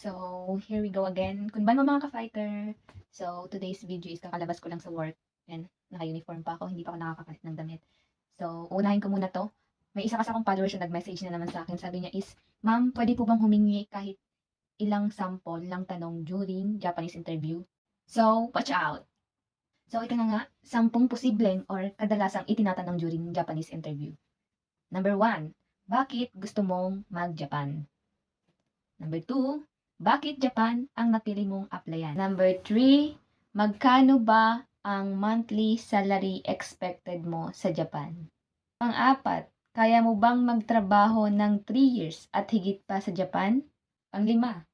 So, here we go again. Kunban mo mga ka-fighter. So, today's video is kakalabas ko lang sa work. And naka-uniform pa ako, hindi pa ako nakakapalit ng damit. So, unahin ko muna to. May isa kasi akong follower siya nag-message na naman sa akin. Sabi niya is, Ma'am, pwede po bang humingi kahit ilang sample ng tanong during Japanese interview? So, watch out! So, ito na nga, 10 posibleng or kadalasang itinatanong during Japanese interview. Number 1, bakit gusto mong mag-Japan? Number 2, bakit Japan ang napili mong applyan? Number 3, magkano ba ang monthly salary expected mo sa Japan? Pang-4, kaya mo bang magtrabaho ng 3 years at higit pa sa Japan? Pang-5,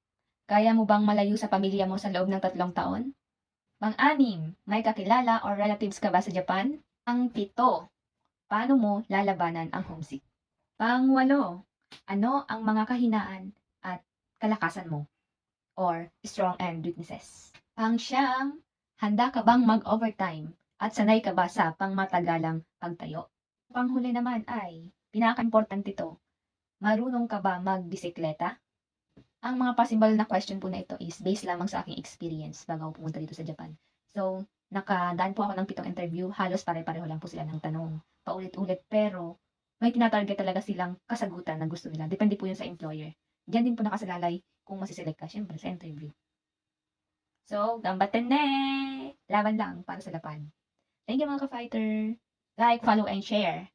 kaya mo bang malayo sa pamilya mo sa loob ng 3 taon? Pang-6, may kakilala or relatives ka ba sa Japan? Pang-7, paano mo lalabanan ang homesick? Pang-8, ano ang mga kahinaan at kalakasan mo or strong and weaknesses? Pang-9, handa ka bang mag-overtime at sanay ka ba sa pangmatagalang pagtayo? Panghuli naman ay, pinaka-importante ito, marunong ka ba magbisikleta? Ang mga possible na question po na ito is based lamang sa aking experience bago ako pumunta dito sa Japan. So, nakadaan po ako ng 7 interview, halos pare-pareho lang po sila ng tanong, paulit-ulit, pero may tinatarget talaga silang kasagutan na gusto nila. Depende po yun sa employer. Diyan din po nakasalalay kung masiselect ka, syempre, sa interview. So, gambaten ne! Laban lang para sa Japan. Thank you mga ka-fighter! Like, follow, and share!